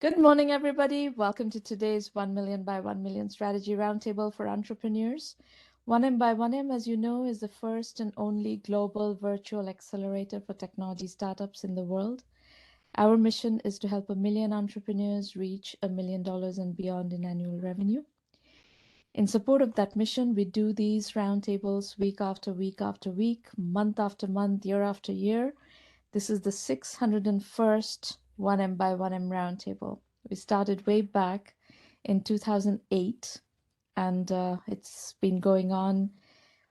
Good morning, everybody. Welcome to today's 1 Million by 1 Million Strategy Roundtable for Entrepreneurs. 1M by 1M, as you know, is the first and only global virtual accelerator for technology startups in the world. Our mission is to help 1 million entrepreneurs reach $1 million and beyond in annual revenue. In support of that mission, we do these roundtables week after week after week, month after month, year after year. This is the 601st 1M by 1M roundtable. We started way back in 2008, and it's been going on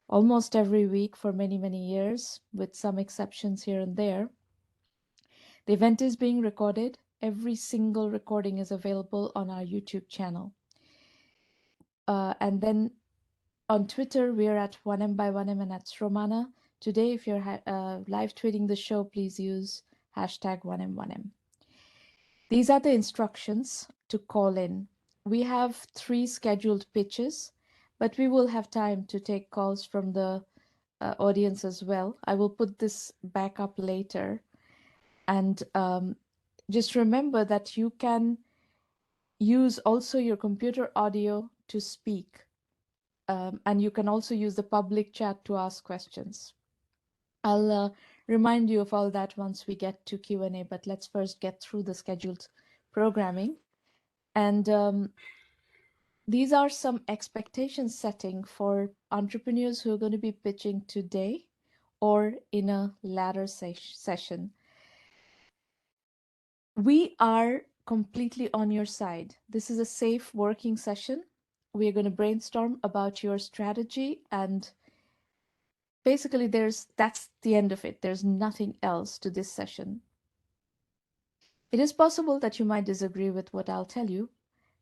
almost every week for many, many years, with some exceptions here and there. The event is being recorded. Every single recording is available on our YouTube channel. And then on Twitter, we're at 1M by 1M and at Romana. Today, if you're live tweeting the show, please use hashtag 1M1M. These are the instructions to call in. We have 3 scheduled pitches, but we will have time to take calls from the audience as well. I will put this back up later. And just remember that you can use also your computer audio to speak. And you can also use the public chat to ask questions. I'll remind you of all that once we get to Q&A, but let's first get through the scheduled programming. And these are some expectation setting for entrepreneurs who are going to be pitching today or in a later session. We are completely on your side. This is a safe working session. We are going to brainstorm about your strategy, and basically that's the end of it. There's nothing else to this session. It is possible that you might disagree with what I'll tell you.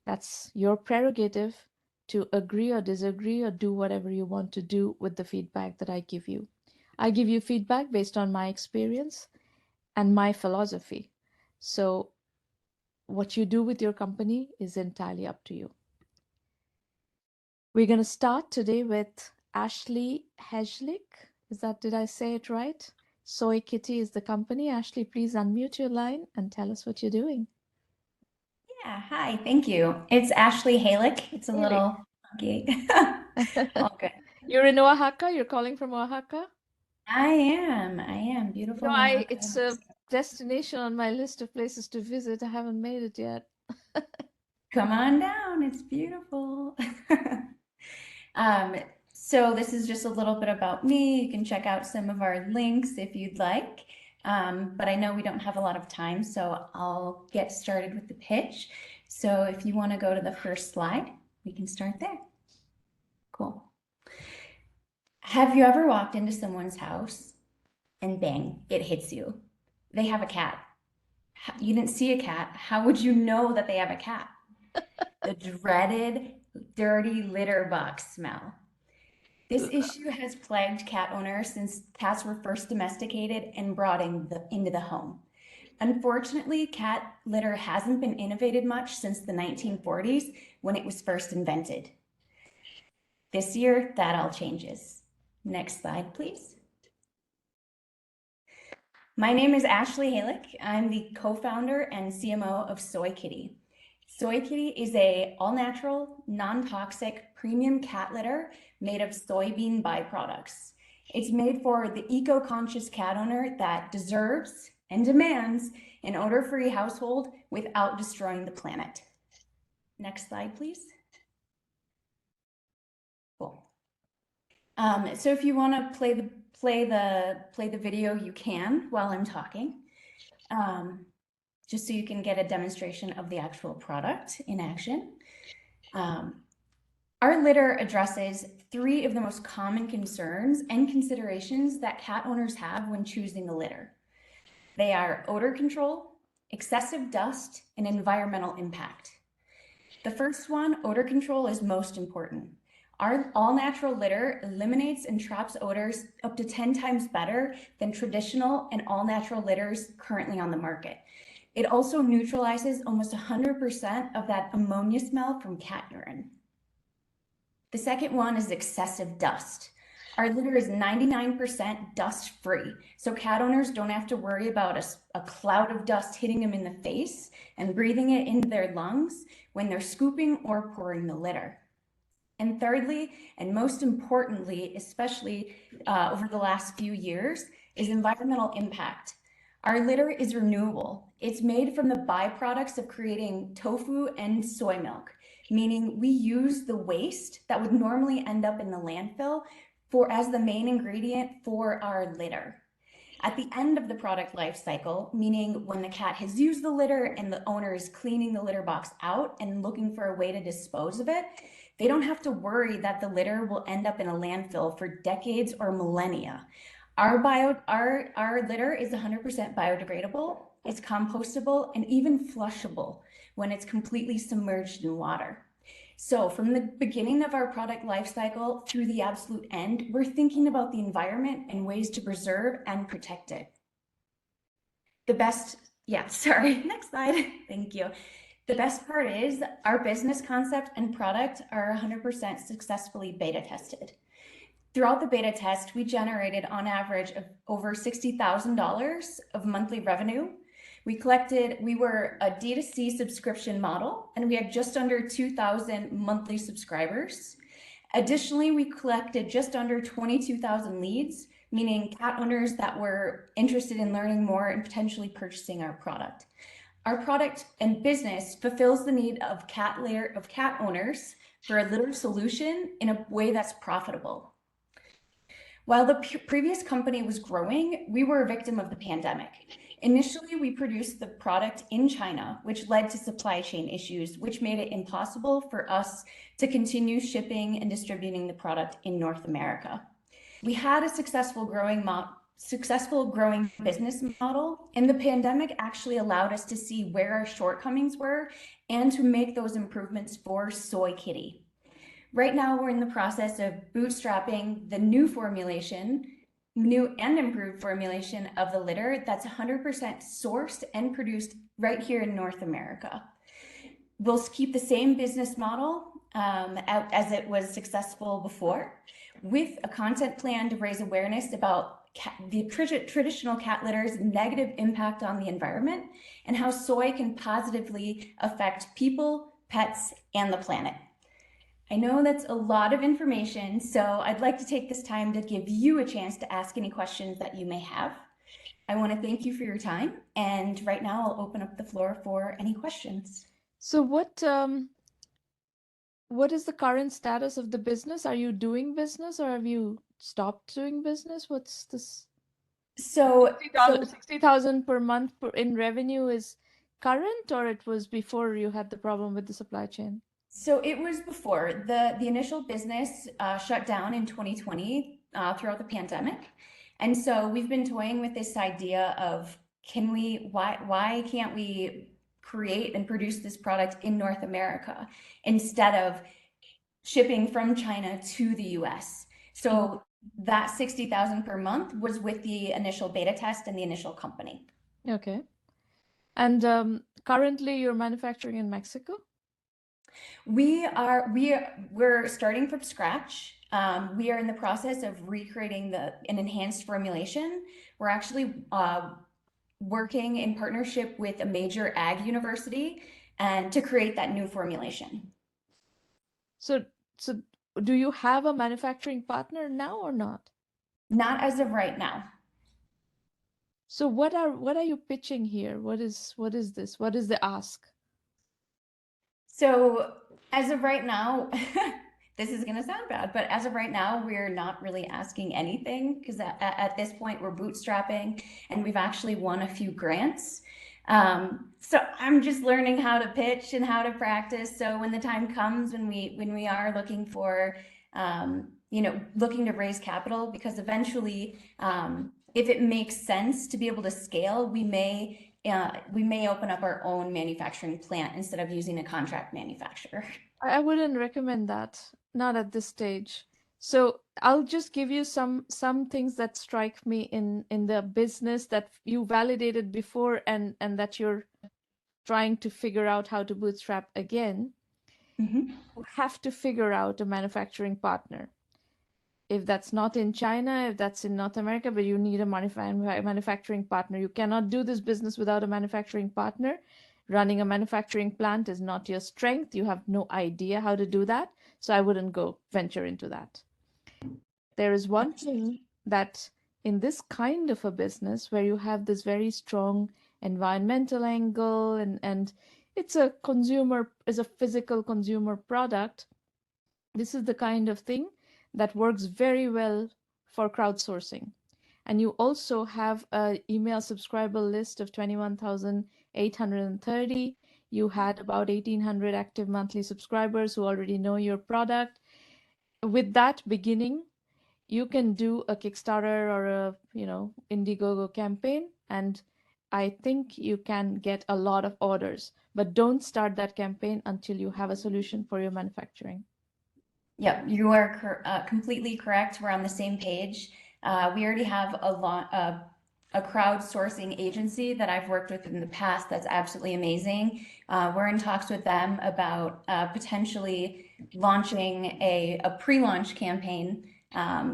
That's your prerogative to agree or disagree or do whatever you want to do with the feedback that I give you. I give you feedback based on my experience and my philosophy. So what you do with your company is entirely up to you. We're going to start today with Ashley Hejlik. Did I say it right? SoyKitty is the company. Ashley, please unmute your line and tell us what you're doing. Yeah, hi, thank you. It's Ashley Hejlik. It's a little funky. All good. You're in Oaxaca? You're calling from Oaxaca? I am. Beautiful Oaxaca. It's a destination on my list of places to visit. I haven't made it yet. Come on down, it's beautiful. So this is just a little bit about me. You can check out some of our links if you'd like. But I know we don't have a lot of time, so I'll get started with the pitch. So if you want to go to the first slide, we can start there. Cool. Have you ever walked into someone's house and bang, it hits you? They have a cat. You didn't see a cat. How would you know that they have a cat? The dreaded, dirty litter box smell. This issue has plagued cat owners since cats were first domesticated and brought into the home. Unfortunately, cat litter hasn't been innovated much since the 1940s when it was first invented. This year, that all changes. Next slide, please. My name is Ashley Hejlik. I'm the co-founder and CMO of SoyKitty. SoyKitty is an all-natural, non-toxic premium cat litter made of soybean byproducts. It's made for the eco-conscious cat owner that deserves and demands an odor-free household without destroying the planet. Next slide, please. Cool. So if you want to play the video, you can while I'm talking, just so you can get a demonstration of the actual product in action. Our litter addresses 3 of the most common concerns and considerations that cat owners have when choosing a litter. They are odor control, excessive dust, and environmental impact. The first one, odor control, is most important. Our all-natural litter eliminates and traps odors up to 10 times better than traditional and all-natural litters currently on the market. It also neutralizes almost 100% of that ammonia smell from cat urine. The second one is excessive dust. Our litter is 99% dust free, so cat owners don't have to worry about a cloud of dust hitting them in the face and breathing it into their lungs when they're scooping or pouring the litter. And thirdly, and most importantly, especially over the last few years, is environmental impact. Our litter is renewable. It's made from the byproducts of creating tofu and soy milk, meaning we use the waste that would normally end up in the landfill as the main ingredient for our litter. At the end of the product life cycle, meaning when the cat has used the litter and the owner is cleaning the litter box out and looking for a way to dispose of it, they don't have to worry that the litter will end up in a landfill for decades or millennia. Our litter is 100% biodegradable, it's compostable, and even flushable when it's completely submerged in water. So from the beginning of our product life cycle through the absolute end, we're thinking about the environment and ways to preserve and protect it. Next slide. Thank you. The best part is our business concept and product are 100% successfully beta tested. Throughout the beta test, we generated on average of over $60,000 of monthly revenue. We were a D2C subscription model, and we had just under 2,000 monthly subscribers. Additionally, we collected just under 22,000 leads, meaning cat owners that were interested in learning more and potentially purchasing our product. Our product and business fulfills the need of cat owners for a litter solution in a way that's profitable. While the previous company was growing, we were a victim of the pandemic. Initially, we produced the product in China, which led to supply chain issues, which made it impossible for us to continue shipping and distributing the product in North America. We had a successful growing business model, and the pandemic actually allowed us to see where our shortcomings were and to make those improvements for SoyKitty. Right now, we're in the process of bootstrapping the new and improved formulation of the litter that's 100% sourced and produced right here in North America. We'll keep the same business model as it was successful before, with a content plan to raise awareness about the traditional cat litter's negative impact on the environment and how soy can positively affect people, pets, and the planet. I know that's a lot of information, so I'd like to take this time to give you a chance to ask any questions that you may have. I want to thank you for your time, and right now I'll open up the floor for any questions. So what is the current status of the business? Are you doing business or have you stopped doing business? What's this? So 60,000 per month in revenue is current, or it was before you had the problem with the supply chain? So it was before. The initial business shut down in 2020 throughout the pandemic. And so we've been toying with this idea of why can't we create and produce this product in North America instead of shipping from China to the US? So that 60,000 per month was with the initial beta test and the initial company. Okay. And currently you're manufacturing in Mexico? We're starting from scratch. We are in the process of recreating an enhanced formulation. We're actually working in partnership with a major ag university and to create that new formulation. So do you have a manufacturing partner now or not? Not as of right now. So what are you pitching here? What is this? What is the ask? So as of right now, this is going to sound bad, but as of right now, we're not really asking anything because at this point we're bootstrapping and we've actually won a few grants. So I'm just learning how to pitch and how to practice. So when the time comes, when we are looking for, looking to raise capital, because eventually, if it makes sense to be able to scale, we may open up our own manufacturing plant instead of using a contract manufacturer. I wouldn't recommend that, not at this stage. So I'll just give you some things that strike me in the business that you validated before and that you're trying to figure out how to bootstrap again. Mm-hmm. You have to figure out a manufacturing partner. if that's not in China, if that's in North America, but you need a manufacturing partner. You cannot do this business without a manufacturing partner. Running a manufacturing plant is not your strength. You have no idea how to do that. So I wouldn't go venture into that. There is one thing that in this kind of a business where you have this very strong environmental angle and it's a consumer, is a physical consumer product, this is the kind of thing that works very well for crowdsourcing. And you also have an email subscriber list of 21,830. You had about 1,800 active monthly subscribers who already know your product. With that beginning, you can do a Kickstarter or a, Indiegogo campaign, and I think you can get a lot of orders. But don't start that campaign until you have a solution for your manufacturing. Yep, you are completely correct. We're on the same page. We already have a crowdsourcing agency that I've worked with in the past that's absolutely amazing. We're in talks with them about potentially launching a pre-launch campaign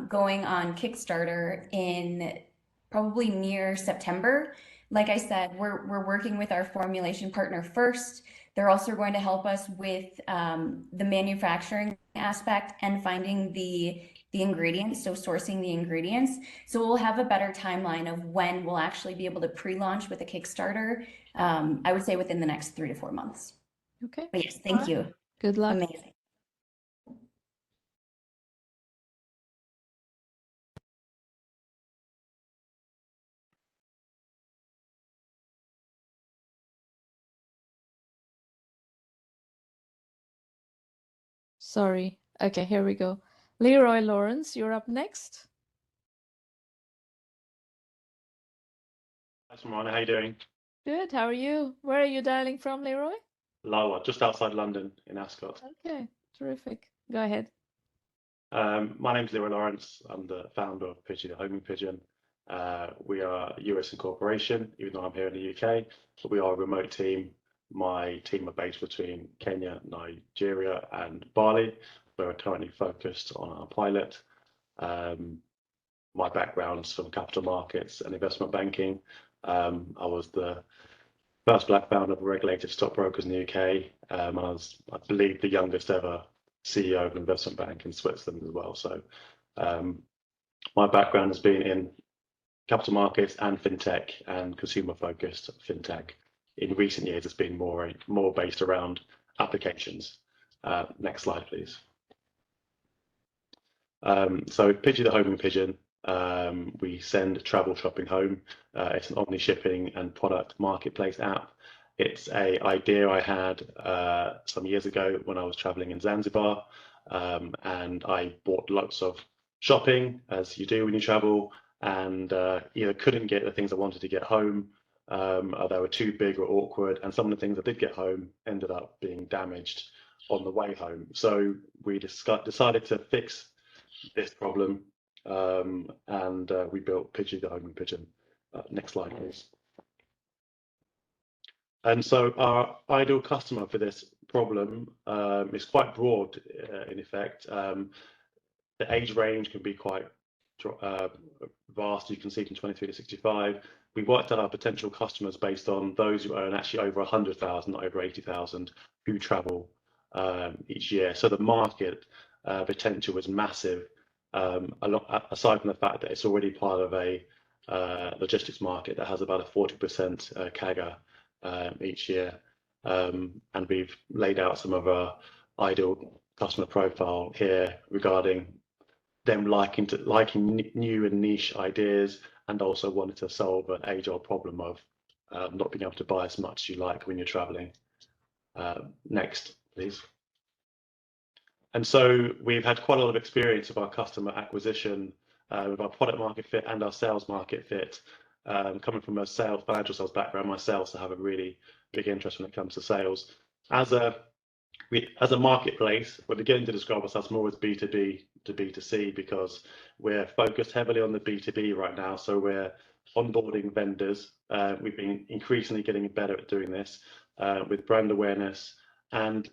going on Kickstarter in probably near September. Like I said, we're working with our formulation partner first. They're also going to help us with the manufacturing aspect and finding the ingredients, so sourcing the ingredients. So we'll have a better timeline of when we'll actually be able to pre-launch with a Kickstarter. I would say within the next 3 to 4 months. Okay. But yes, thank you. Good luck. Amazing. Sorry. Okay, here we go. Leroy Lawrence, you're up next. Hi, Simona. How you doing? Good. How are you? Where are you dialing from, Leroy? Lower, just outside London in Ascot. Okay, terrific. Go ahead. My name's Leroy Lawrence. I'm the founder of Pigee, the homing pigeon. We are a US incorporation, even though I'm here in the UK, but we are a remote team. My team are based between Kenya, Nigeria, and Bali. We're currently focused on our pilot. My background's from capital markets and investment banking. I was the first black founder of regulated stockbrokers in the UK. I was, I believe, the youngest ever CEO of an investment bank in Switzerland as well. So my background has been in capital markets and fintech and consumer focused fintech. In recent years, it's been more based around applications. Next slide, please. So Pigee the homing pigeon, we send travel shopping home. It's an omni shipping and product marketplace app. It's an idea I had some years ago when I was traveling in Zanzibar, and I bought lots of shopping, as you do when you travel, and either couldn't get the things I wanted to get home, or they were too big or awkward, and some of the things I did get home ended up being damaged on the way home. So we decided to fix this problem, and we built Pigee the homing pigeon. Next slide, please. And so our ideal customer for this problem is quite broad in effect. The age range can be quite vast. You can see from 23 to 65. We worked out our potential customers based on those who earn actually over 100,000, not over 80,000, who travel each year. So the market potential was massive. Aside from the fact that it's already part of a logistics market that has about a 40% CAGR each year, and we've laid out some of our ideal customer profile here regarding them liking new and niche ideas, and also wanted to solve an age-old problem of not being able to buy as much as you like when you're traveling. Next, please. And so we've had quite a lot of experience of our customer acquisition, with our product market fit and our sales market fit. Coming from a financial sales background myself, so I have a really big interest when it comes to sales. As a marketplace, we're beginning to describe ourselves more as B2B to B2C, because we're focused heavily on the B2B right now. So we're onboarding vendors. We've been increasingly getting better at doing this with brand awareness, and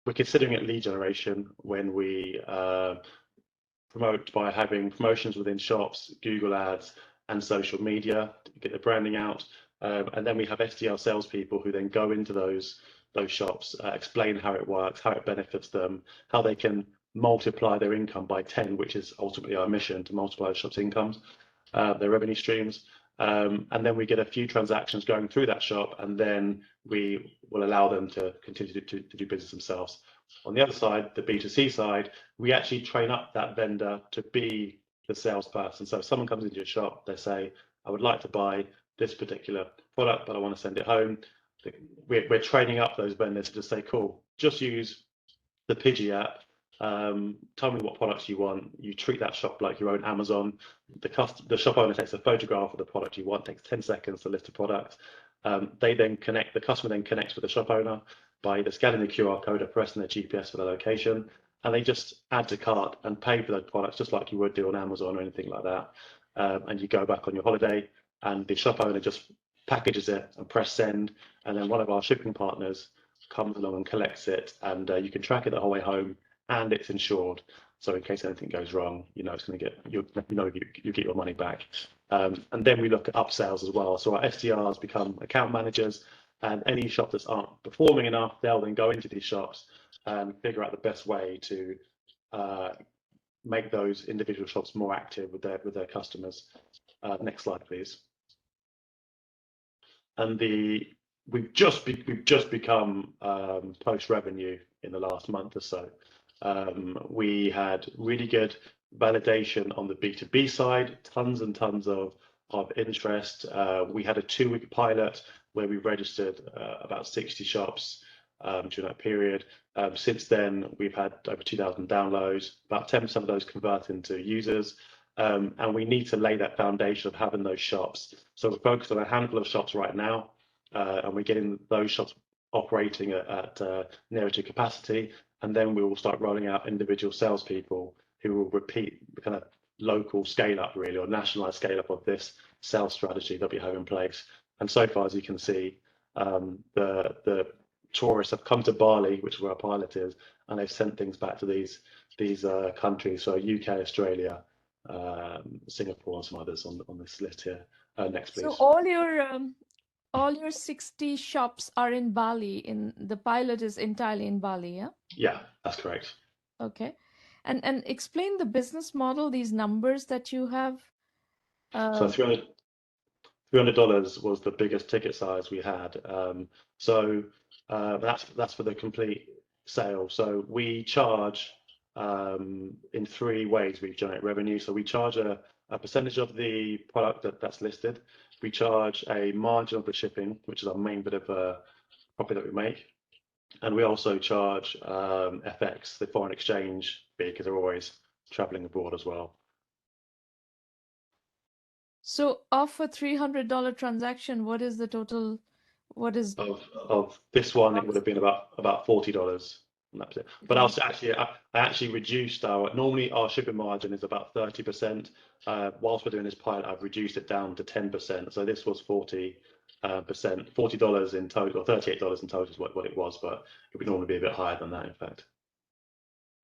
we're considering it lead generation when we promote by having promotions within shops, Google ads, and social media to get the branding out. And then we have SDR salespeople who then go into those shops, explain how it works, how it benefits them, how they can multiply their income by 10, which is ultimately our mission, to multiply the shop's incomes, their revenue streams. And then we get a few transactions going through that shop, and then we will allow them to continue to do business themselves. On the other side, the B2C side, we actually train up that vendor to be the salesperson. So if someone comes into your shop, they say, I would like to buy this particular product, but I want to send it home. We're training up those vendors to just say, cool, just use the Pigee app. Tell me what products you want. You treat that shop like your own Amazon. The shop owner takes a photograph of the product you want, takes 10 seconds to list the product. The customer then connects with the shop owner by either scanning the QR code or pressing their GPS for the location, and they just add to cart and pay for those products just like you would do on Amazon or anything like that. And you go back on your holiday, and the shop owner just packages it and press send, and then one of our shipping partners comes along and collects it, and you can track it the whole way home, and it's insured. So in case anything goes wrong, it's going to get you get your money back. And then we look at upsells as well. So our SDRs become account managers, and any shop that aren't performing enough, they'll then go into these shops and figure out the best way to make those individual shops more active with their customers. Next slide, please. And we've just become post revenue in the last month or so. We had really good validation on the B2B side, tons and tons of interest. We had a 2-week pilot where we registered about 60 shops during that period. Since then, we've had over 2,000 downloads, about 10% of those convert into users. And we need to lay that foundation of having those shops. So we're focused on a handful of shops right now, and we're getting those shops operating at near to capacity. And then we will start rolling out individual salespeople who will repeat the kind of local scale up, really, or nationalized scale up of this sales strategy that we have in place. And so far, as you can see, the tourists have come to Bali, which is where our pilot is, and they've sent things back to these countries. So UK, Australia, Singapore, and some others on this list here. Next, please. So all your 60 shops are in Bali. The pilot is entirely in Bali, yeah? Yeah, that's correct. Okay. And explain the business model, these numbers that you have. So $300 was the biggest ticket size we had. So that's for the complete sale. So we charge in 3 ways we generate revenue. So we charge a percentage of the product that's listed. We charge a margin of the shipping, which is our main bit of profit that we make. And we also charge FX, the foreign exchange fee, because they're always traveling abroad as well. So off a $300 transaction, what is the total? What is of this one? It would have been about $40. And that's it. But I actually reduced normally our shipping margin is about 30%. Whilst we're doing this pilot, I've reduced it down to 10%. So this was 40%, $40 in total, or $38 in total is what it was, but it would normally be a bit higher than that, in fact.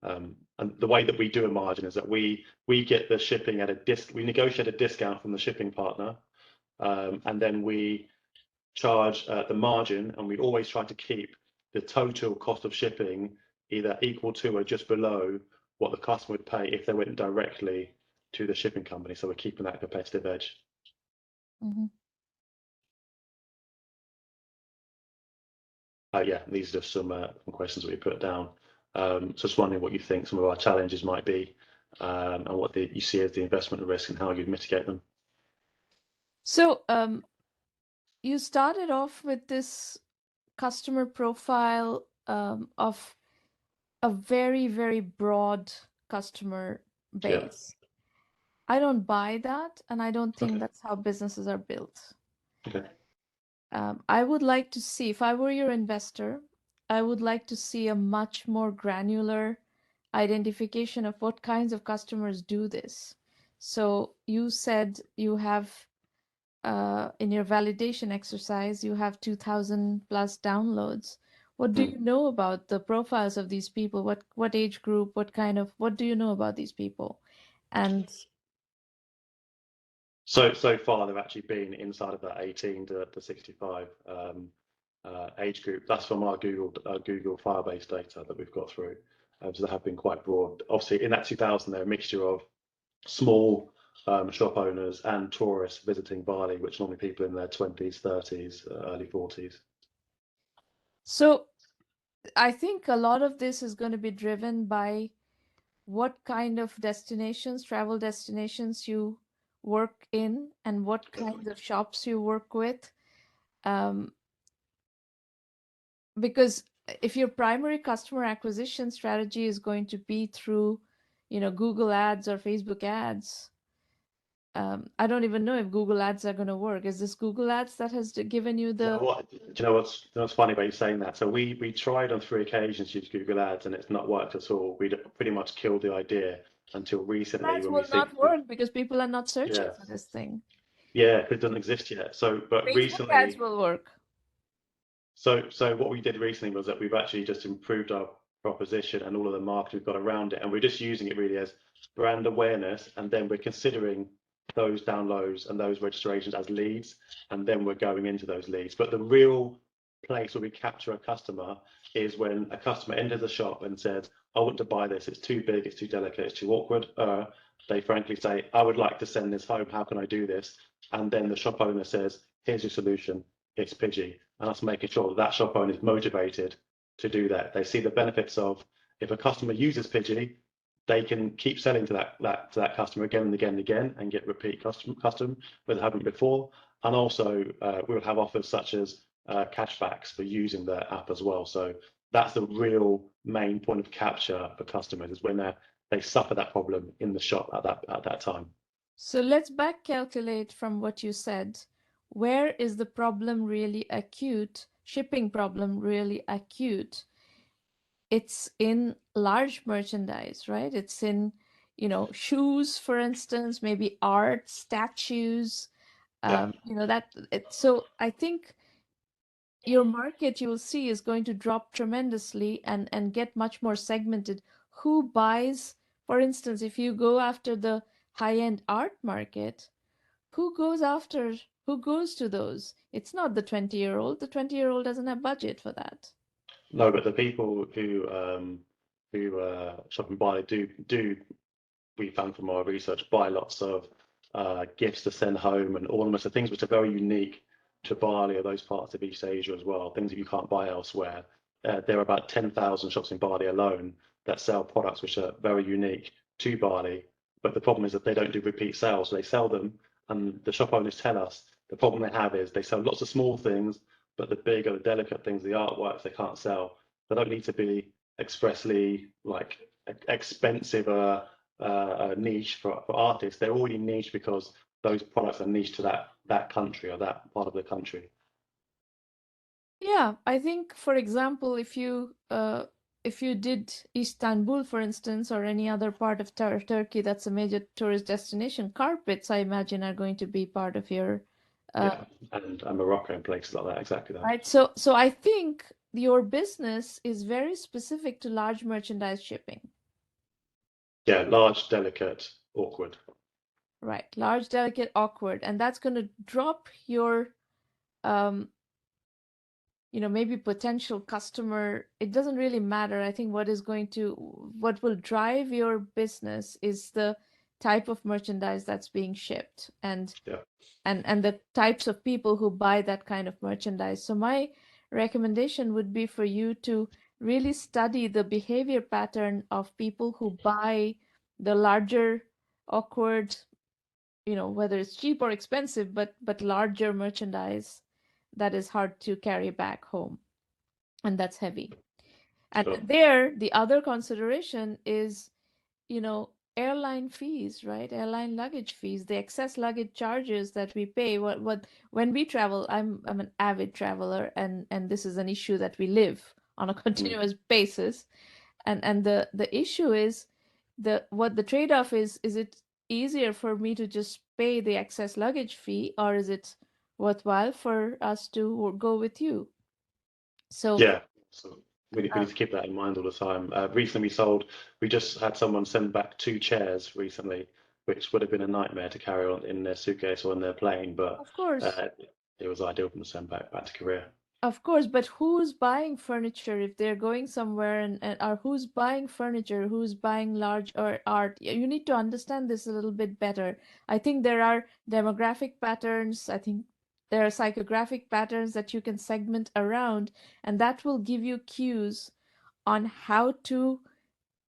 And the way that we do a margin is that we get the shipping at we negotiate a discount from the shipping partner, and then we charge the margin, and we always try to keep the total cost of shipping either equal to or just below what the customer would pay if they went directly to the shipping company. So we're keeping that competitive edge. Mm-hmm. Yeah, these are just some questions that we put down. So just wondering what you think some of our challenges might be, and what you see as the investment risk and how you'd mitigate them. So you started off with this customer profile of a very, very broad customer base. Yeah. I don't buy that, and I don't think that's how businesses are built. Okay. I would like to see, if I were your investor, I would like to see a much more granular identification of what kinds of customers do this. So you said you have, in your validation exercise, you have 2,000 plus downloads. What do you know about the profiles of these people? What age group? What do you know about these people? And so far they've actually been inside of that 18 to 65 age group. That's from our Google Firebase data that we've got through. So they have been quite broad. Obviously, in that 2000, they're a mixture of small shop owners and tourists visiting Bali, which normally people in their 20s, 30s, early 40s. so I think a lot of this is going to be driven by what kind of destinations, travel destinations you work in, and what kinds of shops you work with. Because if your primary customer acquisition strategy is going to be through, Google ads or Facebook ads, I don't even know if Google ads are going to work. Is this Google ads that has given you the... Do you know what's funny about you saying that? So we tried on 3 occasions to use Google ads and it's not worked at all. We pretty much killed the idea until recently ads when we will not think work because people are not searching yeah, for this thing. yeah, it doesn't exist yet. So but Facebook ads recently will work. so what we did recently was that we've actually just improved our proposition and all of the marketing we've got around it, and we're just using it really as brand awareness, and then we're considering those downloads and those registrations as leads, and then we're going into those leads. But the real place where we capture a customer is when a customer enters a shop and says, I want to buy this, it's too big, it's too delicate, it's too awkward. They frankly say, I would like to send this home, how can I do this? And then the shop owner says, here's your solution, it's Pigee. And that's making sure that that shop owner is motivated to do that. They see the benefits of, if a customer uses Pigee, they can keep selling to that customer again and again and again and get repeat custom where they haven't before. And also we will have offers such as cashbacks for using the app as well. So that's the real main point of capture for customers, is when they suffer that problem in the shop at that time. So let's back calculate from what you said. Where is the problem really acute? Shipping problem really acute? It's in large merchandise, right? It's in, shoes, for instance, maybe art, statues, Yeah. So I think your market, you will see, is going to drop tremendously and get much more segmented. Who buys, for instance, if you go after the high-end art market, who goes to those? It's not the 20-year-old. The 20-year-old doesn't have budget for that. No, but the people who shop and buy do we found from our research buy lots of gifts to send home and ornaments and things which are very unique to Bali or those parts of East Asia as well, things that you can't buy elsewhere. There are about 10,000 shops in Bali alone that sell products which are very unique to Bali, but the problem is that they don't do repeat sales. So they sell them, and the shop owners tell us the problem they have is they sell lots of small things, but the big or the delicate things, the artworks, they can't sell. They don't need to be expressly like expensive niche for artists. They're already niche because those products are niche to that country or that part of the country. Yeah, I think, for example, if you did Istanbul, for instance, or any other part of Turkey that's a major tourist destination, carpets, I imagine, are going to be part of your Yeah, and Morocco and places like that, exactly that. right. So I think your business is very specific to large merchandise shipping. Yeah, large, delicate, awkward. Right, large, delicate, awkward, and that's going to drop your maybe potential customer. It doesn't really matter. I think what will drive your business is the type of merchandise that's being shipped and the types of people who buy that kind of merchandise. So my recommendation would be for you to really study the behavior pattern of people who buy the larger, awkward, whether it's cheap or expensive, but larger merchandise that is hard to carry back home and that's heavy. And there, the other consideration is, airline fees, right? Airline luggage fees, the excess luggage charges that we pay. When we travel, I'm an avid traveler, and this is an issue that we live on a continuous basis. And the issue is what the trade-off is it easier for me to just pay the excess luggage fee, or is it worthwhile for us to go with you? So yeah, so we need to keep that in mind all the time. Recently we just had someone send back 2 chairs recently, which would have been a nightmare to carry on in their suitcase or in their plane, but Of course. it was ideal for them to send back to Korea. Of course, but who's buying furniture if they're going somewhere and or who's buying furniture, who's buying large or art? You need to understand this a little bit better. I think there are demographic patterns. I think there are psychographic patterns that you can segment around, and that will give you cues on how to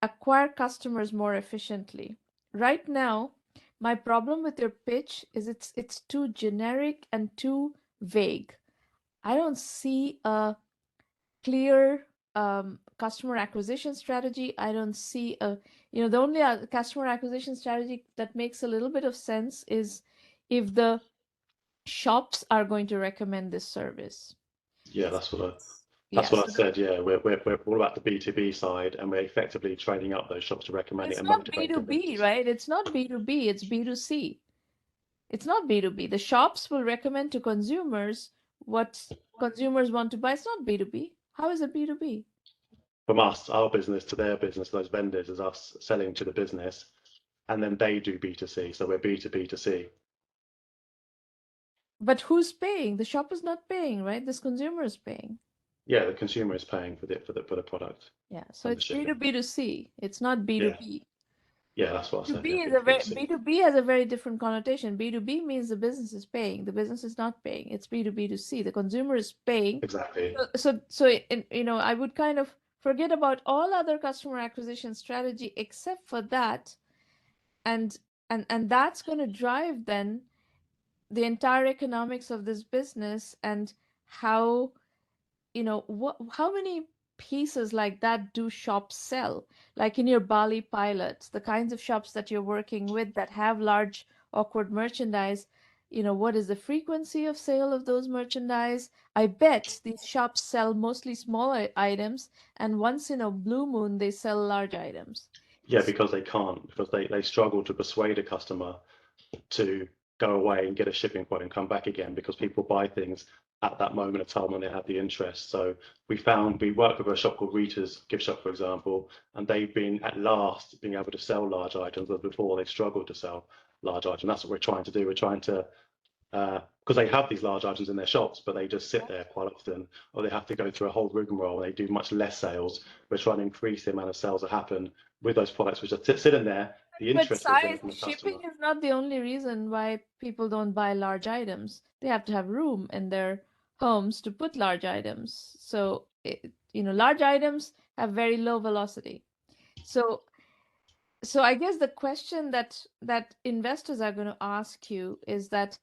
acquire customers more efficiently. Right now, my problem with your pitch is it's too generic and too vague. I don't see a clear customer acquisition strategy. I don't see the only customer acquisition strategy that makes a little bit of sense is if the shops are going to recommend this service. Yeah, that's what I Yes. said. Yeah, we're all about the B2B side, and we're effectively training up those shops to recommend it It's and not motivate them. B2B, right? It's not B2B, it's B2C. It's not B2B. The shops will recommend to consumers what consumers want to buy. It's not B2B. How is it B2B? From us, our business to their business, those vendors, is us selling to the business, and then they do B2C. So we're B2B to C. But who's paying? The shop is not paying, right? This consumer is paying. Yeah, the consumer is paying for the product. Yeah, so and the it's shipping. B2B to C. It's not B2B. Yeah, that's what I said. B2B Yeah, is a very B2C. B2B has a very different connotation. B2B means the business is paying. The business is not paying. It's B2B to C. The consumer is paying. Exactly. I would kind of forget about all other customer acquisition strategy except for that, and that's going to drive then the entire economics of this business and how how many pieces like that do shops sell? Like in your Bali pilots, the kinds of shops that you're working with that have large, awkward merchandise, what is the frequency of sale of those merchandise? I bet these shops sell mostly smaller items, and once in a blue moon, they sell large items. Yeah, because they can't, because they struggle to persuade a customer to go away and get a shipping quote and come back again, because people buy things at that moment of time when they have the interest. So we work with a shop called Rita's Gift Shop, for example, and they've been at last being able to sell large items, where before they've struggled to sell large items. That's what we're trying to do. We're trying to because they have these large items in their shops, but they just sit there quite often, or they have to go through a whole rigmarole and they do much less sales. We're trying to increase the amount of sales that happen with those products, which are sitting there. The But interest is there from the shipping customer. is not the only reason why people don't buy large items. They have to have room in their homes to put large items. So, large items have very low velocity. So I guess the question that investors are going to ask you is that,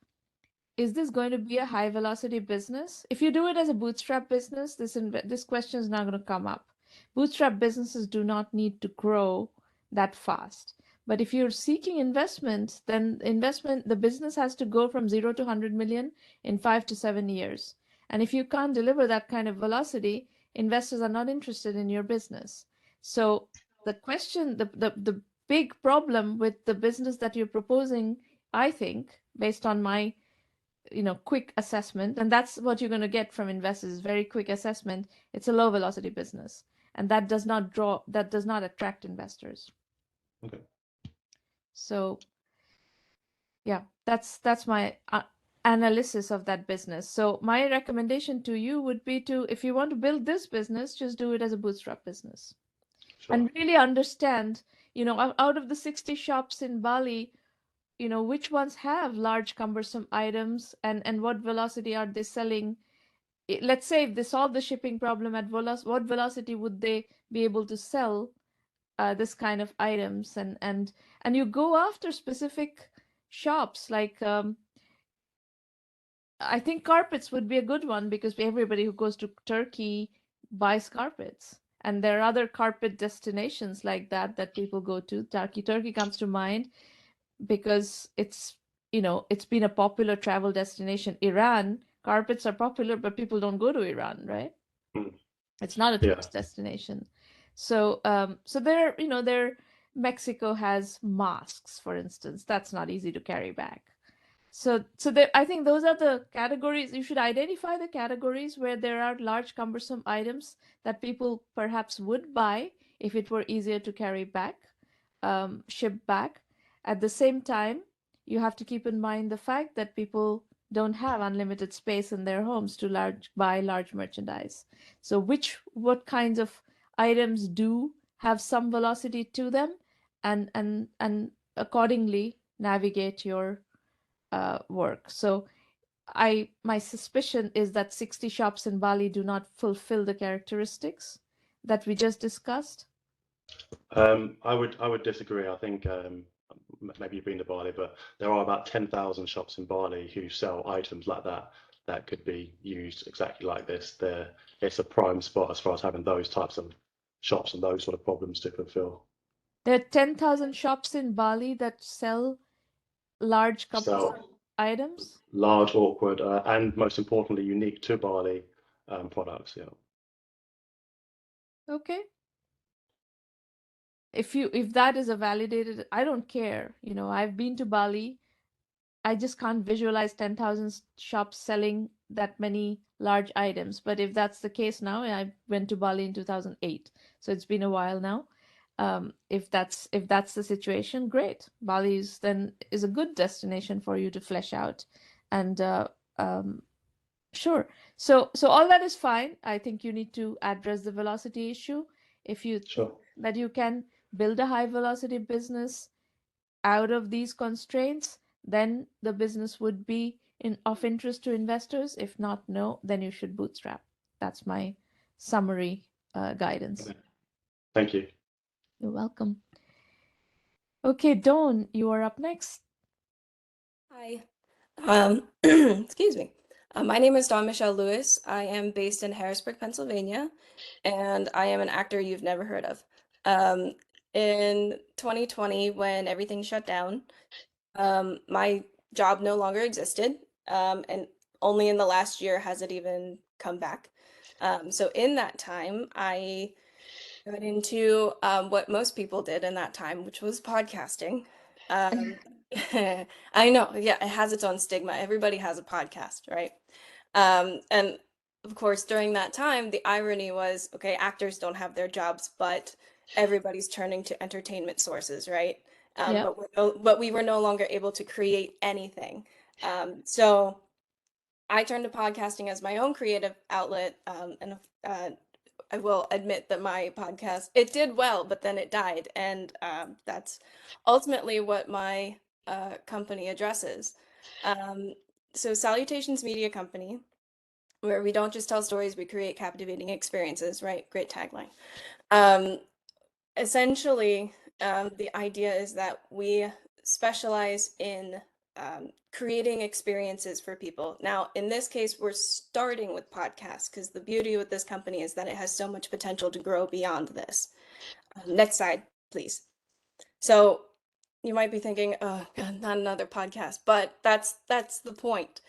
is this going to be a high velocity business? If you do it as a bootstrap business, this question is not going to come up. Bootstrap businesses do not need to grow that fast. But if you're seeking investment, then the business has to go from 0 to 100 million in 5 to 7 years. And if you can't deliver that kind of velocity, investors are not interested in your business. So the question, the big problem with the business that you're proposing, I think, based on my quick assessment, and that's what you're going to get from investors, is very quick assessment. It's a low velocity business, and that does not attract investors. Okay. So yeah, that's my analysis of that business. So my recommendation to you would be to, if you want to build this business, just do it as a bootstrap business. Sure. And really understand, out of the 60 shops in Bali, which ones have large cumbersome items, and what velocity are they selling? Let's say if they solve the shipping problem at what velocity would they be able to sell this kind of items? And you go after specific shops, like I think carpets would be a good one, because everybody who goes to Turkey buys carpets. And there are other carpet destinations like that people go to. Turkey comes to mind because it's been a popular travel destination. Iran, carpets are popular, but people don't go to Iran, right? It's not a tourist destination. So Mexico has masks, for instance. That's not easy to carry back. So I think those are the categories. You should identify the categories where there are large cumbersome items that people perhaps would buy if it were easier to carry back, ship back. At the same time, you have to keep in mind the fact that people don't have unlimited space in their homes to buy large merchandise. So what kinds of items do have some velocity to them, and accordingly navigate your work. So my suspicion is that 60 shops in Bali do not fulfill the characteristics that we just discussed. I would disagree. I think maybe you've been to Bali, but there are about 10,000 shops in Bali who sell items like that that could be used exactly like this. It's a prime spot as far as having those types of shops and those sort of problems to fulfill. There are 10,000 shops in Bali that sell large So items. large, awkward, and most importantly, unique to Bali products. Yeah. Okay. If that is a validated, I don't care. I've been to Bali. I just can't visualize 10,000 shops selling that many large items. But if that's the case now, I went to Bali in 2008, so it's been a while now. If that's the situation, great. Bali is a good destination for you to flesh out, and sure. So all that is fine. I think you need to address the velocity issue. If you think Sure. that you can build a high velocity business out of these constraints, then the business would be of interest to investors. If not, no, then you should bootstrap. That's my summary guidance. Okay. Thank you. You're welcome. Okay, Dawn, you are up next. Hi. Excuse me. My name is Dawn Michelle Lewis. I am based in Harrisburg, Pennsylvania, and I am an actor you've never heard of. In 2020, when everything shut down, my job no longer existed, and only in the last year has it even come back. So in that time, I got into what most people did in that time, which was podcasting. I know, yeah, it has its own stigma. Everybody has a podcast, right? And of course, during that time, the irony was, okay, actors don't have their jobs, but everybody's turning to entertainment sources, right? Yeah. But we were no longer able to create anything. So I turned to podcasting as my own creative outlet, and I will admit that my podcast, it did well, but then it died, and that's ultimately what my company addresses. So Salutations Media Company, where we don't just tell stories, we create captivating experiences, right? Great tagline. Essentially, the idea is that we specialize in creating experiences for people. Now, in this case, we're starting with podcasts because the beauty with this company is that it has so much potential to grow beyond this. Next slide, please. So you might be thinking, oh, God, not another podcast, but that's the point.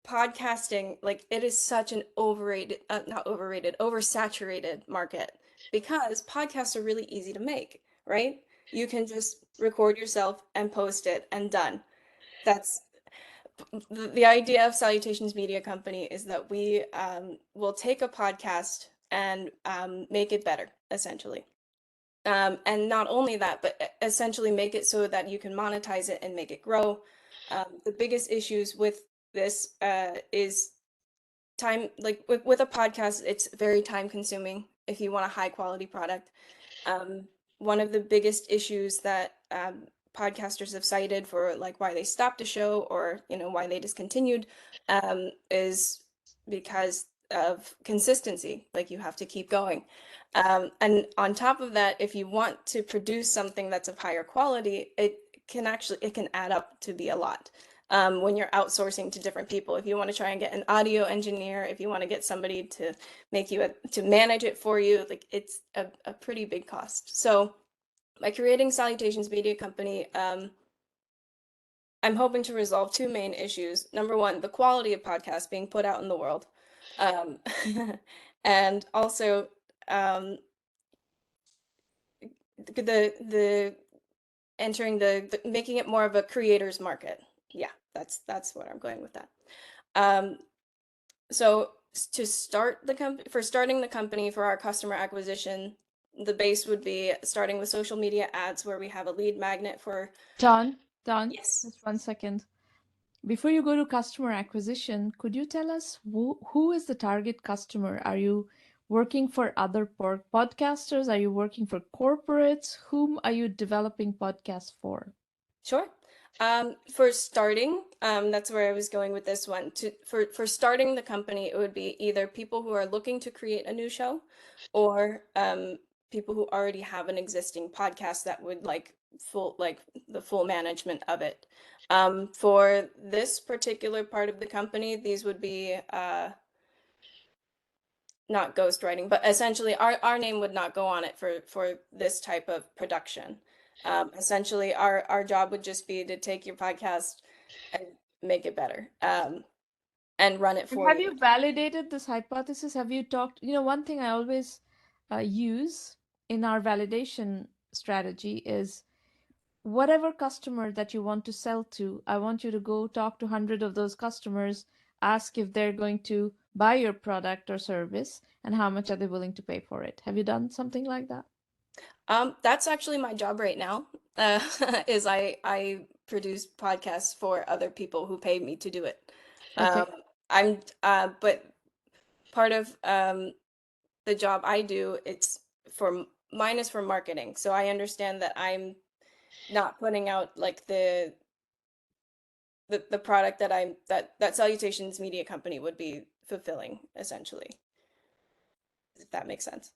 Podcasting, like, it is such an oversaturated market because podcasts are really easy to make, right? You can just record yourself and post it and done. That's the idea of Salutations Media Company, is that we will take a podcast and make it better, essentially. And not only that, but essentially make it so that you can monetize it and make it grow. The biggest issues with this is time. Like with a podcast, it's very time consuming if you want a high quality product. One of the biggest issues that podcasters have cited for like why they stopped a show, or why they discontinued, is because of consistency. Like, you have to keep going. And on top of that, if you want to produce something that's of higher quality, it can add up to be a lot. When you're outsourcing to different people, if you want to try and get an audio engineer, if you want to get somebody to to manage it for you, like, it's a pretty big cost. So by creating Salutations Media Company, I'm hoping to resolve two main issues. Number one, the quality of podcasts being put out in the world. And also the entering the making it more of a creator's market. Yeah, that's what I'm going with that. So to start starting the company, for our customer acquisition, the base would be starting with social media ads where we have a lead magnet for. Dawn, Yes. just 1 second. Before you go to customer acquisition, could you tell us who is the target customer? Are you working for other podcasters? Are you working for corporates? Whom are you developing podcasts for? Sure. For starting, that's where I was going with this one. For starting the company, it would be either people who are looking to create a new show, or people who already have an existing podcast that would like the full management of it. For this particular part of the company, these would be not ghostwriting, but essentially our name would not go on it for this type of production. Essentially, our job would just be to take your podcast and make it better, and run it And for have you. you validated this hypothesis? Have you talked? One thing I always use in our validation strategy is whatever customer that you want to sell to, I want you to go talk to 100 of those customers, ask if they're going to buy your product or service, and how much are they willing to pay for it. Have you done something like that? That's actually my job right now. Is I produce podcasts for other people who pay me to do it. Okay. But part of the job I do, mine is for marketing. So I understand that I'm not putting out like the product that Salutations Media Company would be fulfilling, essentially, if that makes sense.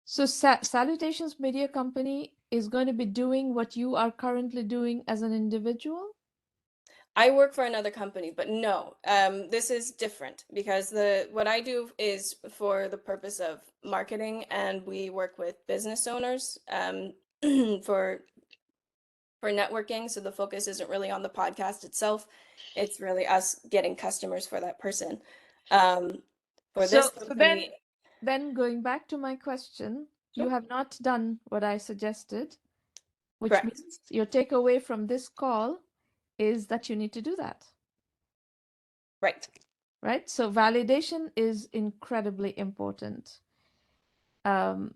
So Salutations Media Company is going to be doing what you are currently doing as an individual? I work for another company, but no, this is different because what I do is for the purpose of marketing, and we work with business owners for networking. So the focus isn't really on the podcast itself; it's really us getting customers for that person. For this company, then going back to my question, you have not done what I suggested, which correct. means your takeaway from this call is that you need to do that. Right. Right? So validation is incredibly important. Customer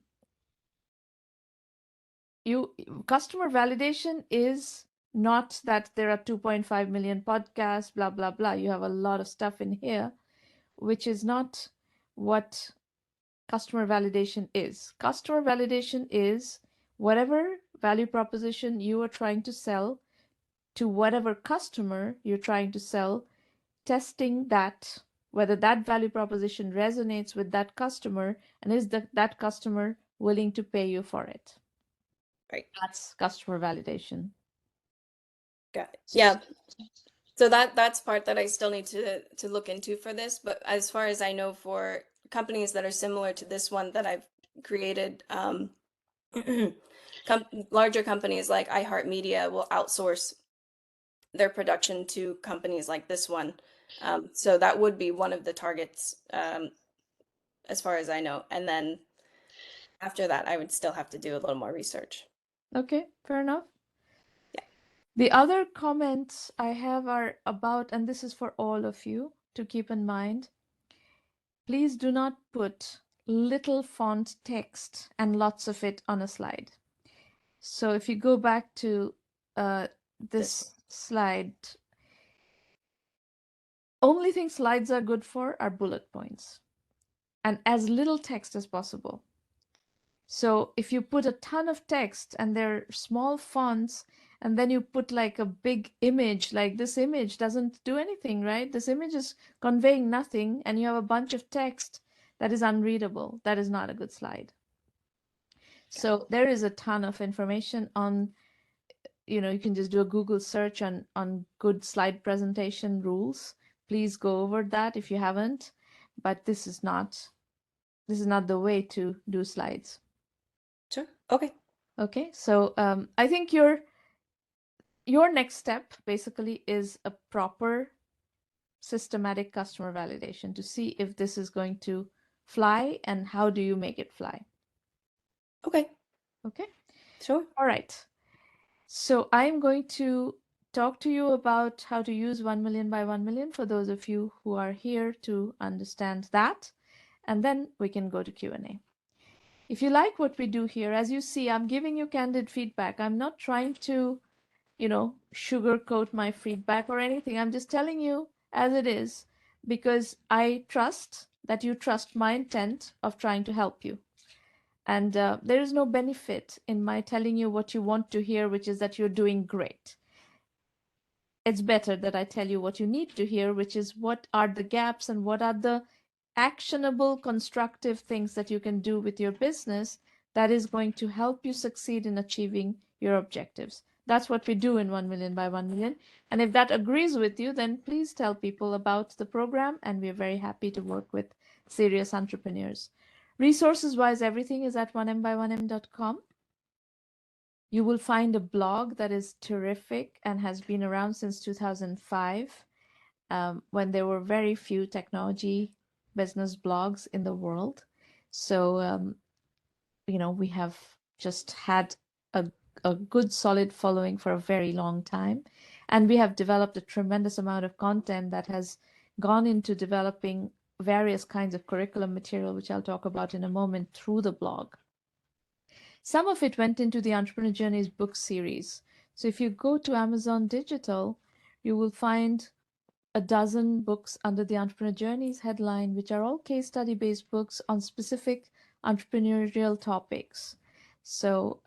validation is not that there are 2.5 million podcasts, blah, blah, blah. You have a lot of stuff in here, which is not what customer validation is. Customer validation is whatever value proposition you are trying to sell to whatever customer you're trying to sell, testing that, whether that value proposition resonates with that customer, and is that customer willing to pay you for it. Right. That's customer validation. Got it. Yeah. So that's part that I still need to look into for this. But as far as I know, for companies that are similar to this one that I've created, larger companies like iHeartMedia will outsource their production to companies like this one. So that would be one of the targets, as far as I know. And then after that, I would still have to do a little more research. Okay, fair enough. Yeah. The other comments I have are about, and this is for all of you to keep in mind, please do not put little font text and lots of it on a slide. So if you go back to this slide, only thing slides are good for are bullet points and as little text as possible. So if you put a ton of text and they're small fonts, and then you put like a big image, like this image doesn't do anything, right? This image is conveying nothing, and you have a bunch of text that is unreadable. That is not a good slide. So there is a ton of information on, you can just do a Google search on good slide presentation rules. Please go over that if you haven't, but this is not the way to do slides. Sure. Okay. Okay, so I think your next step basically is a proper systematic customer validation to see if this is going to fly and how do you make it fly. Okay. Okay. Sure. All right. So I'm going to talk to you about how to use 1 million by 1 million for those of you who are here to understand that. and then we can go to Q&A. If you like what we do here, as you see, I'm giving you candid feedback. I'm not trying to, sugarcoat my feedback or anything. I'm just telling you as it is, because I trust that you trust my intent of trying to help you. And there is no benefit in my telling you what you want to hear, which is that you're doing great. It's better that I tell you what you need to hear, which is what are the gaps and what are the actionable, constructive things that you can do with your business that is going to help you succeed in achieving your objectives. That's what we do in 1 Million by 1 Million. And if that agrees with you, then please tell people about the program, and we're very happy to work with serious entrepreneurs. Resources-wise, everything is at 1Mby1M.com. You will find a blog that is terrific and has been around since 2005, when there were very few technology business blogs in the world. So, we have just had a good solid following for a very long time. And we have developed a tremendous amount of content that has gone into developing various kinds of curriculum material, which I'll talk about in a moment, through the blog. Some of it went into the Entrepreneur Journeys book series. So if you go to Amazon Digital, you will find a dozen books under the Entrepreneur Journeys headline, which are all case study based books on specific entrepreneurial topics. So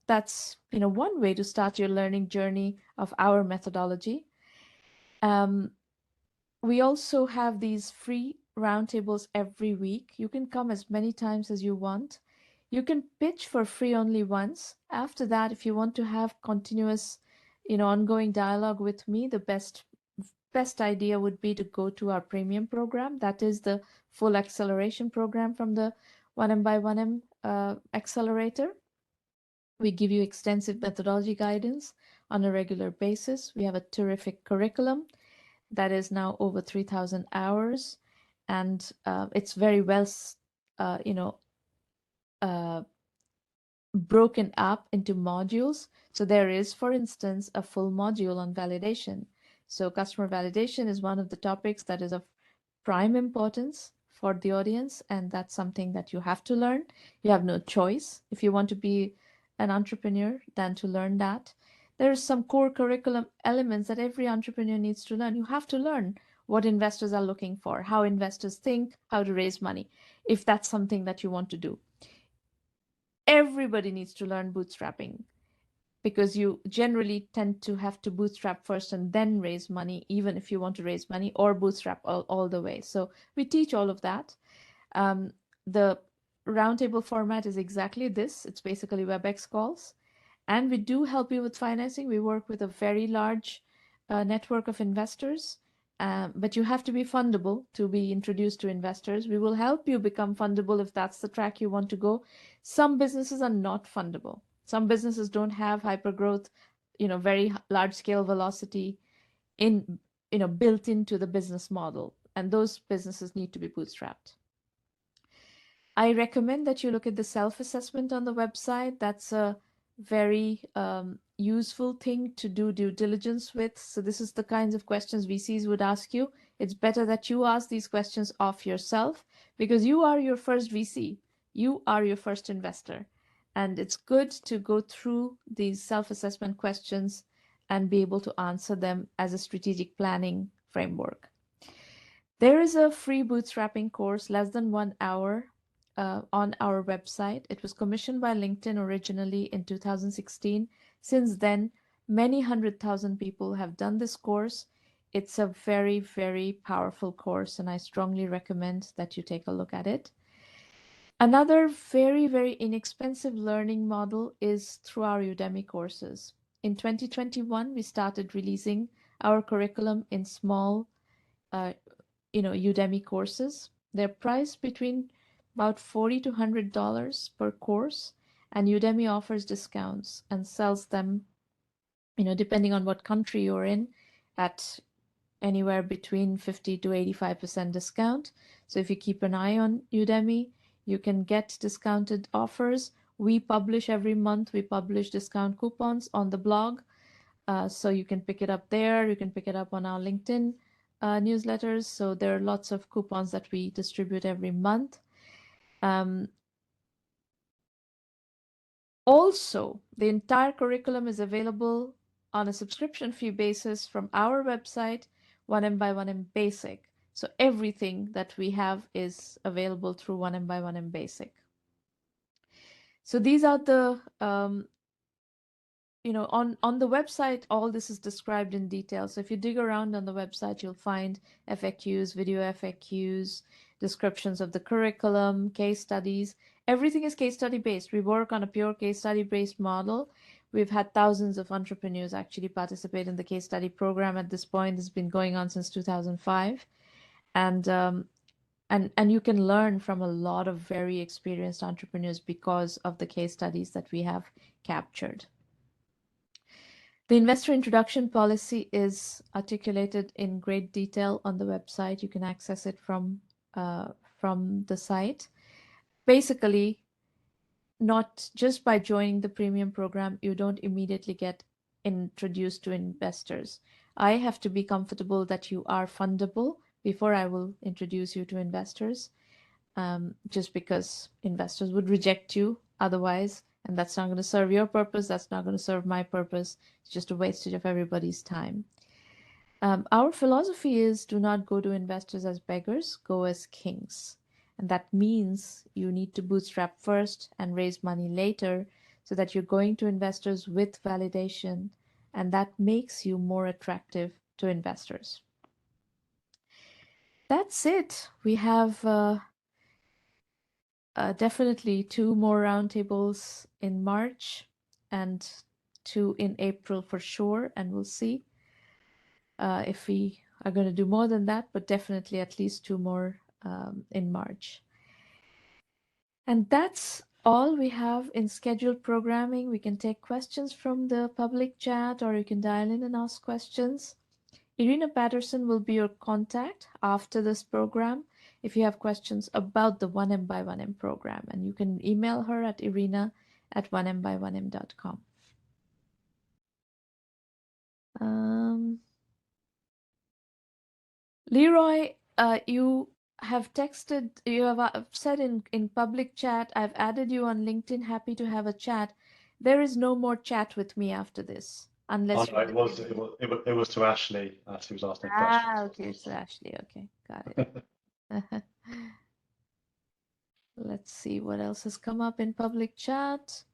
that's one way to start your learning journey of our methodology. We also have these free roundtables every week. You can come as many times as you want. You can pitch for free only once. After that, if you want to have continuous, ongoing dialogue with me, the best idea would be to go to our premium program. That is the full acceleration program from the 1M accelerator. We give you extensive methodology guidance on a regular basis. We have a terrific curriculum that is now over 3,000 hours, and it's very well, broken up into modules. So there is, for instance, a full module on validation. So customer validation is one of the topics that is of prime importance for the audience, and that's something that you have to learn. You have no choice if you want to be an entrepreneur than to learn that. There are some core curriculum elements that every entrepreneur needs to learn. You have to learn what investors are looking for, how investors think, how to raise money, if that's something that you want to do. Everybody needs to learn bootstrapping, because you generally tend to have to bootstrap first and then raise money, even if you want to raise money, or bootstrap all the way. So we teach all of that. The roundtable format is exactly this. It's basically WebEx calls. And we do help you with financing. We work with a very large network of investors, but you have to be fundable to be introduced to investors. We will help you become fundable if that's the track you want to go. Some businesses are not fundable. Some businesses don't have hyper growth, very large scale velocity built into the business model. And those businesses need to be bootstrapped. I recommend that you look at the self-assessment on the website. That's a very useful thing to do due diligence with. So this is the kinds of questions VCs would ask you. It's better that you ask these questions of yourself, because you are your first VC. You are your first investor. And it's good to go through these self-assessment questions and be able to answer them as a strategic planning framework. There is a free bootstrapping course, less than 1 hour, on our website. It was commissioned by LinkedIn originally in 2016. Since then, many 100,000 people have done this course. It's a very, very powerful course, and I strongly recommend that you take a look at it. Another very, very inexpensive learning model is through our Udemy courses. In 2021, we started releasing our curriculum in small, Udemy courses. They're priced between about $40 to $100 per course, and Udemy offers discounts and sells them, depending on what country you're in, at anywhere between 50 to 85% discount. So if you keep an eye on Udemy, you can get discounted offers. We publish every month, we publish discount coupons on the blog. So you can pick it up there. You can pick it up on our LinkedIn newsletters. So there are lots of coupons that we distribute every month. Also, the entire curriculum is available on a subscription fee basis from our website, 1M by1M Basic. So everything that we have is available through 1M by1M Basic. So these are the, on the website, all this is described in detail. So if you dig around on the website, you'll find FAQs, video FAQs, descriptions of the curriculum, case studies. Everything is case study based. We work on a pure case study based model. We've had thousands of entrepreneurs actually participate in the case study program at this point. It's been going on since 2005. And you can learn from a lot of very experienced entrepreneurs because of the case studies that we have captured. The investor introduction policy is articulated in great detail on the website. You can access it from the site. Basically, not just by joining the premium program, you don't immediately get introduced to investors. I have to be comfortable that you are fundable before I will introduce you to investors, just because investors would reject you otherwise, and that's not going to serve your purpose. That's not going to serve my purpose. It's just a wastage of everybody's time. Our philosophy is do not go to investors as beggars, go as kings. And that means you need to bootstrap first and raise money later so that you're going to investors with validation, and that makes you more attractive to investors. That's it. We have definitely 2 more roundtables in March and 2 in April for sure, and we'll see if we are going to do more than that, but definitely at least 2 more in March. And that's all we have in scheduled programming. We can take questions from the public chat, or you can dial in and ask questions. Irina Patterson will be your contact after this program if you have questions about the 1M by1M program, and you can email her at irina@1mby1m.com. Leroy, you have texted, you have said in public chat, I've added you on LinkedIn, happy to have a chat. There is no more chat with me after this, unless Oh, no, it was to Ashley who was asking questions. okay, it's Ashley. Okay, got it. Let's see what else has come up in public chat.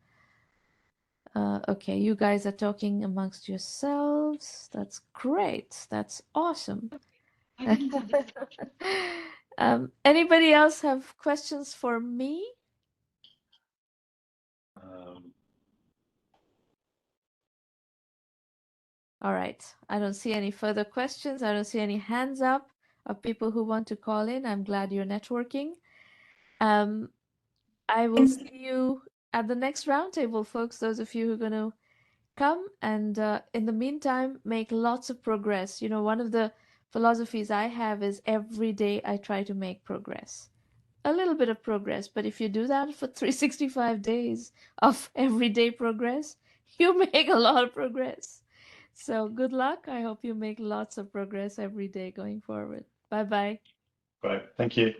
Okay, you guys are talking amongst yourselves. That's great. That's awesome. Anybody else have questions for me? All right. I don't see any further questions. I don't see any hands up of people who want to call in. I'm glad you're networking. I will see you at the next roundtable, folks. Those of you who are going to come, and in the meantime, make lots of progress. You know, one of the philosophies I have is every day I try to make progress. A little bit of progress, but if you do that for 365 days of everyday progress, you make a lot of progress. So good luck. I hope you make lots of progress every day going forward. Bye-bye. Great. Thank you.